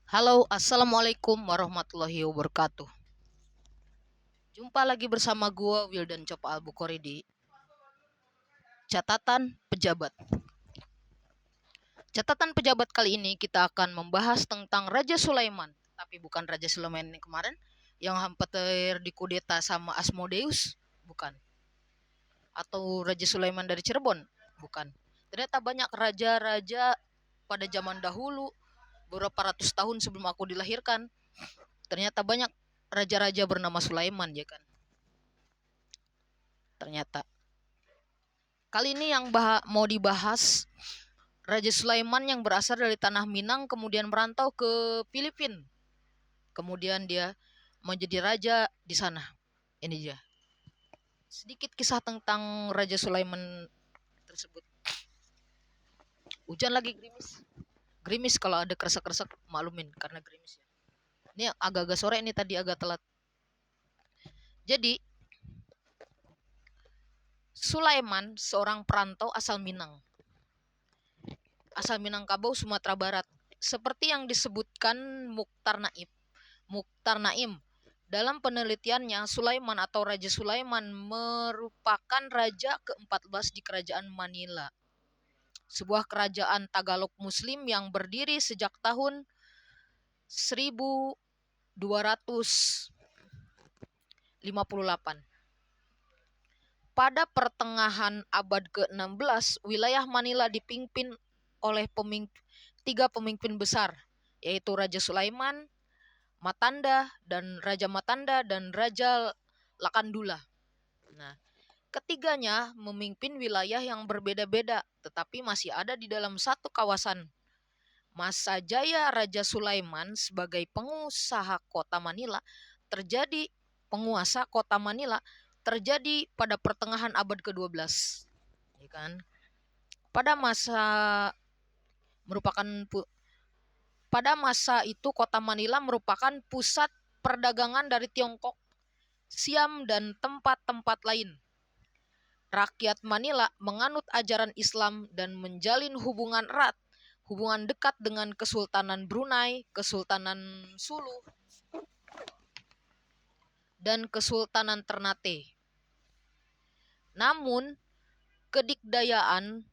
Halo, assalamualaikum warahmatullahi wabarakatuh. Jumpa lagi bersama gua Wildan Copa Al Bukhari di catatan pejabat. Catatan pejabat kali ini kita akan membahas tentang Raja Sulaiman, tapi bukan Raja Sulaiman yang kemarin yang hampir dikudeta sama Asmodeus, bukan. Atau Raja Sulaiman dari Cirebon, bukan. Ternyata banyak raja-raja pada zaman dahulu beberapa ratus tahun sebelum aku dilahirkan. Ternyata banyak raja-raja bernama Sulaiman ya kan. Ternyata kali ini yang mau dibahas Raja Sulaiman yang berasal dari tanah Minang kemudian merantau ke Filipina. Kemudian dia menjadi raja di sana. Ini dia. Sedikit kisah tentang Raja Sulaiman tersebut. Hujan lagi gerimis. Gerimis kalau ada kresek-kresek maklumin karena gerimis ya. Ini agak-agak sore ini tadi agak telat. Jadi Sulaiman seorang perantau asal Minang. Asal Minangkabau, Sumatera Barat. Seperti yang disebutkan Mukhtar Naim. Dalam penelitiannya, Sulaiman atau Raja Sulaiman merupakan raja ke-14 di Kerajaan Manila. Sebuah kerajaan Tagalog Muslim yang berdiri sejak tahun 1258. Pada pertengahan abad ke-16, wilayah Manila dipimpin oleh tiga pemimpin besar, yaitu Raja Sulaiman, Raja Matanda dan Raja Lakandula. Nah, ketiganya memimpin wilayah yang berbeda-beda, tetapi masih ada di dalam satu kawasan. Masa jaya Raja Sulaiman sebagai penguasa kota Manila terjadi pada pertengahan abad ke-12. Ya kan? Pada masa merupakan pada masa itu kota Manila merupakan pusat perdagangan dari Tiongkok, Siam dan tempat-tempat lain. Rakyat Manila menganut ajaran Islam dan menjalin hubungan dekat dengan Kesultanan Brunei, Kesultanan Sulu, dan Kesultanan Ternate. Namun, kedikdayaan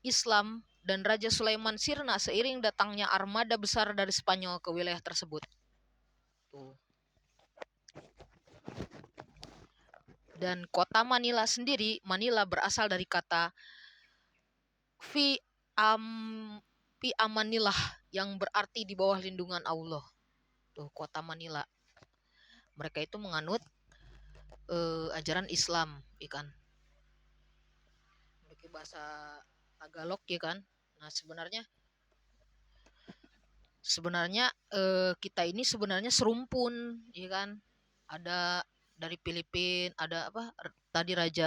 Islam dan Raja Sulaiman sirna seiring datangnya armada besar dari Spanyol ke wilayah tersebut. Tuh. Dan kota Manila sendiri, Manila berasal dari kata fi amanilah yang berarti di bawah lindungan Allah. Tuh, kota Manila. Mereka itu menganut ajaran Islam, ikan. Memiliki bahasa Tagalog, ya kan. Nah, sebenarnya kita ini sebenarnya serumpun, ya kan. Ada dari Filipina, ada apa? Tadi Raja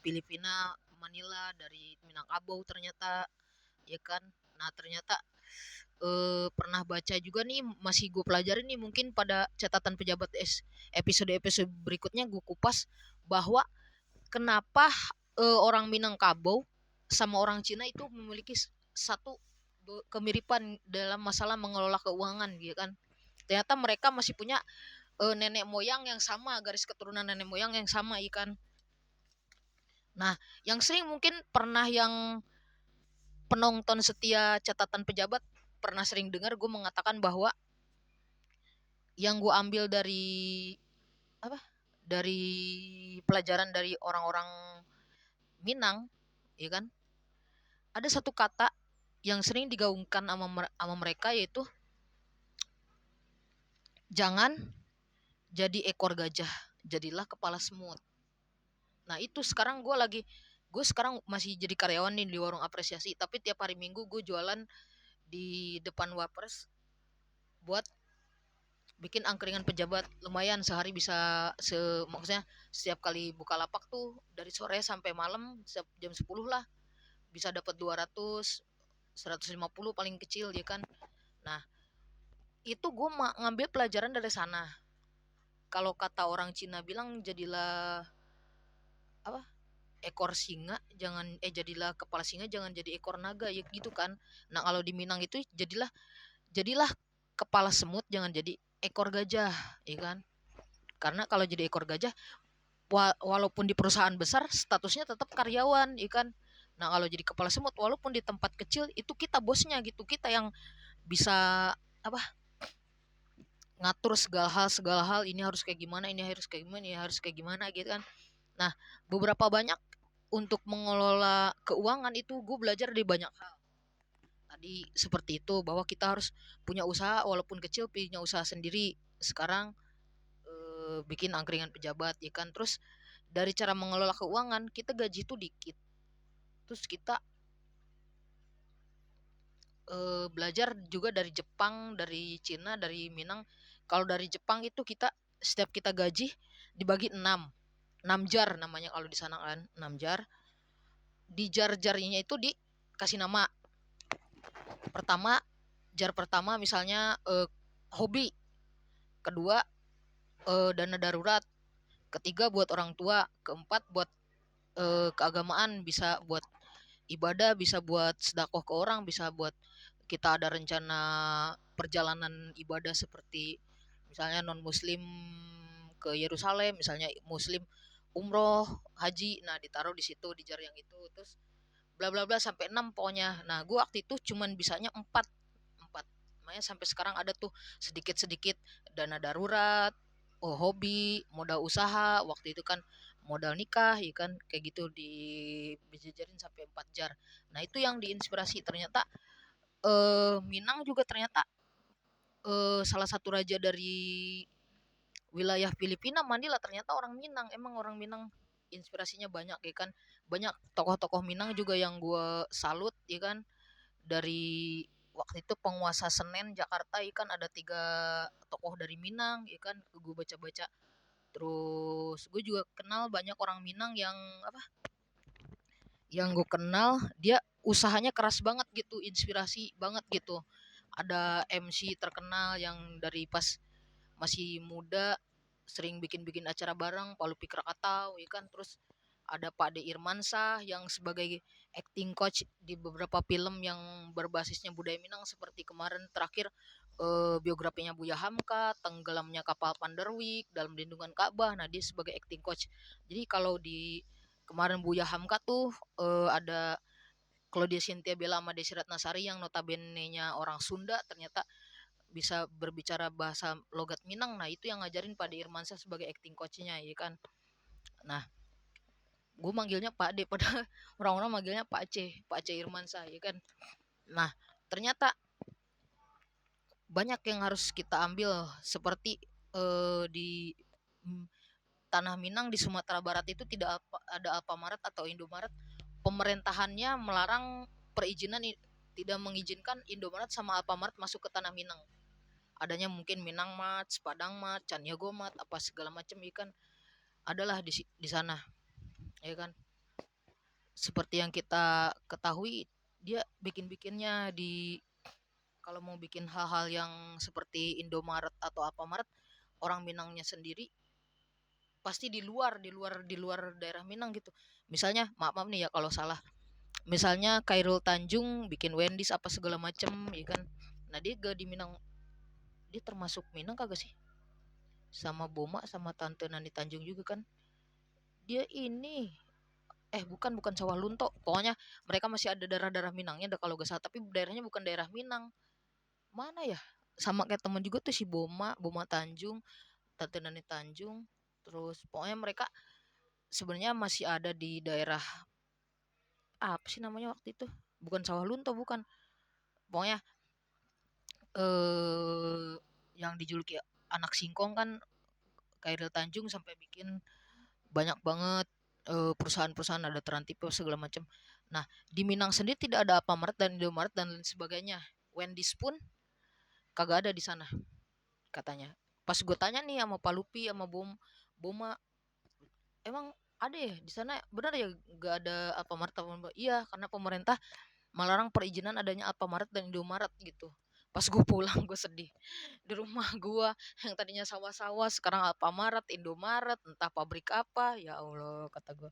Filipina, Manila, dari Minangkabau ternyata, ya kan. Nah, ternyata pernah baca juga nih, masih gue pelajari nih, mungkin pada catatan pejabat episode berikutnya gue kupas bahwa kenapa orang Minangkabau sama orang Cina itu memiliki satu kemiripan dalam masalah mengelola keuangan, gitu kan. Ternyata mereka masih punya nenek moyang yang sama, garis keturunan nenek moyang yang sama, ikan. Nah, yang sering mungkin pernah yang penonton setia catatan pejabat pernah sering dengar gue mengatakan bahwa yang gue ambil dari apa? Dari pelajaran dari orang-orang Minang, ya kan? Ada satu kata yang sering digaungkan sama mereka, yaitu jangan jadi ekor gajah, jadilah kepala semut. Nah, itu gue sekarang masih jadi karyawan nih di warung apresiasi, tapi tiap hari Minggu gue jualan di depan Wapres buat bikin angkringan pejabat. Lumayan sehari bisa maksudnya setiap kali buka lapak tuh dari sore sampai malam jam 10 lah bisa dapat 200 150 paling kecil, ya kan. Nah, itu gue ngambil pelajaran dari sana. Kalau kata orang Cina bilang, jadilah apa, ekor singa jadilah kepala singa, jangan jadi ekor naga, ya gitu kan. Nah, kalau di Minang itu jadilah kepala semut jangan jadi ekor gajah, ya kan? Karena kalau jadi ekor gajah, walaupun di perusahaan besar statusnya tetap karyawan, ya kan? Nah, kalau jadi kepala semut walaupun di tempat kecil itu kita bosnya gitu. Kita yang bisa apa? Ngatur segala hal ini harus kayak gimana, ini harus kayak gimana, ini harus kayak gimana gitu kan. Nah, beberapa banyak untuk mengelola keuangan itu gue belajar dari banyak hal. Tadi seperti itu bahwa kita harus punya usaha walaupun kecil, punya usaha sendiri. Sekarang bikin angkringan pejabat ya kan. Terus dari cara mengelola keuangan kita gaji tuh dikit. Terus kita belajar juga dari Jepang, dari Cina, dari Minang. Kalau dari Jepang itu kita setiap kita gaji dibagi 6 jar namanya kalau di sana kan, 6 jar. Di jar-jarnya itu dikasih nama. Pertama, jar pertama misalnya hobi, kedua dana darurat, ketiga buat orang tua, keempat buat keagamaan, bisa buat ibadah, bisa buat sedekah ke orang, bisa buat kita ada rencana perjalanan ibadah seperti misalnya non muslim ke Yerusalem, misalnya muslim umroh haji, nah ditaruh di situ di jar yang itu. Terus bla bla bla sampai 6 pokoknya. Nah gue waktu itu cuman bisanya 4 empat, makanya sampai sekarang ada tuh sedikit sedikit dana darurat, oh, hobi, modal usaha, waktu itu kan modal nikah ya kan, kayak gitu dijajarin sampai 4 jar. Nah itu yang diinspirasi ternyata. Minang juga ternyata salah satu raja dari wilayah Filipina, Manila, ternyata orang Minang. Emang orang Minang inspirasinya banyak ya kan. Banyak tokoh-tokoh Minang juga yang gue salut ya kan. Dari waktu itu penguasa Senen Jakarta ya kan, ada 3 tokoh dari Minang ya kan, gue baca-baca. Terus gue juga kenal banyak orang Minang yang apa, yang gue kenal dia usahanya keras banget gitu, inspirasi banget gitu. Ada MC terkenal yang dari pas masih muda sering bikin-bikin acara bareng, Palu Krakatau ya kan. Terus ada Pak De Irmansah yang sebagai acting coach di beberapa film yang berbasisnya budaya Minang, seperti kemarin terakhir biografinya Buya Hamka, tenggelamnya kapal Panderwick, dalam lindungan Ka'bah. Nah dia sebagai acting coach. Jadi kalau di kemarin Buya Hamka tuh ada Claudia Cynthia Bella sama Desi Ratnasari yang notabene-nya orang Sunda, ternyata bisa berbicara bahasa logat Minang. Nah itu yang ngajarin Pak De Irmansyah sebagai acting coachnya ya kan. Nah gue manggilnya Pak De pada orang-orang manggilnya Pak C Irmansyah ya kan. Nah ternyata banyak yang harus kita ambil, seperti di mm, tanah Minang di Sumatera Barat itu tidak ada Alfamaret atau Indomaret. Pemerintahannya melarang perizinan, tidak mengizinkan Indomaret sama Alfamaret masuk ke tanah Minang. Adanya mungkin Minang Mart, Padang Mart, Caniago Mart, apa segala macam ikan adalah di sana, ya kan. Seperti yang kita ketahui, dia bikin-bikinnya di, kalau mau bikin hal-hal yang seperti Indomaret atau apa Maret, orang Minangnya sendiri pasti di luar daerah Minang gitu. Misalnya maaf maaf nih ya kalau salah, misalnya Khairul Tanjung bikin Wendy's apa segala macem ya kan. Nah dia gak di Minang, dia termasuk Minang kagak sih? Sama Boma sama Tante Nani Tanjung juga kan. Dia ini bukan bukan Sawah Lunto. Pokoknya mereka masih ada daerah-daerah Minangnya ada kalau gak salah, tapi daerahnya bukan daerah Minang. Mana ya? Sama kayak temen juga tuh si Boma Tanjung, Tante Nani Tanjung. Terus pokoknya mereka sebenarnya masih ada di daerah apa sih namanya waktu itu? Bukan Sawah Lunto, bukan. Pokoknya eh yang dijuluki anak singkong kan Khairil Tanjung, sampai bikin banyak banget perusahaan-perusahaan, ada Transtipe segala macam. Nah, di Minang sendiri tidak ada Alfamart dan Indomaret dan lain sebagainya. Wendy's pun kagak ada di sana katanya. Pas gue tanya nih sama Palupi sama Boma, emang ada ya di sana, benar ya gak ada Alfamart? Iya, karena pemerintah melarang perizinan adanya Alfamart dan Indomaret gitu. Pas gue pulang gue sedih, di rumah gue yang tadinya sawah-sawah sekarang Alfamart, Indomaret, entah pabrik apa, ya Allah kata gue.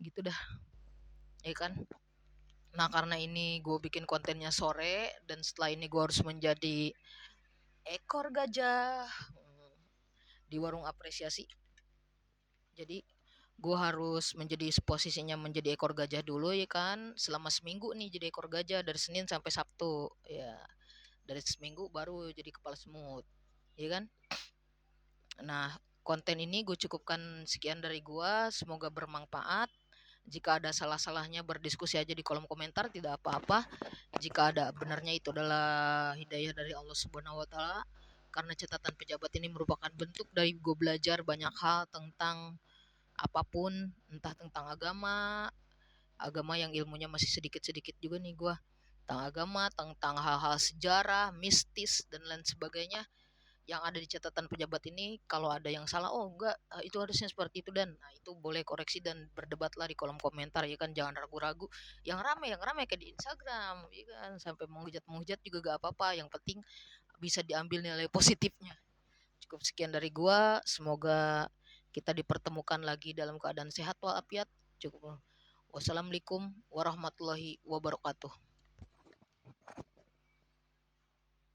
Gitu dah ya kan. Nah karena ini gue bikin kontennya sore dan setelah ini gue harus menjadi ekor gajah di warung apresiasi. Jadi gue harus menjadi posisinya menjadi ekor gajah dulu ya kan, selama seminggu nih jadi ekor gajah dari Senin sampai Sabtu ya, dari seminggu baru jadi kepala semut ya kan. Nah, konten ini gue cukupkan sekian dari gue, semoga bermanfaat. Jika ada salah-salahnya berdiskusi aja di kolom komentar, tidak apa-apa. Jika ada benarnya itu adalah hidayah dari Allah Subhanahu wa taala. Karena catatan pejabat ini merupakan bentuk dari gue belajar banyak hal tentang apapun, entah tentang agama, agama yang ilmunya masih sedikit-sedikit juga nih gue, tentang agama, tentang hal-hal sejarah, mistis dan lain sebagainya yang ada di catatan pejabat ini. Kalau ada yang salah, oh enggak, itu harusnya seperti itu, dan nah, itu boleh koreksi dan berdebatlah di kolom komentar ya kan, jangan ragu-ragu. Yang ramai kayak di Instagram ya kan, sampai menghujat juga gak apa-apa, yang penting bisa diambil nilai positifnya. Cukup sekian dari gua, semoga kita dipertemukan lagi dalam keadaan sehat walafiat. Cukup. Wassalamualaikum warahmatullahi wabarakatuh.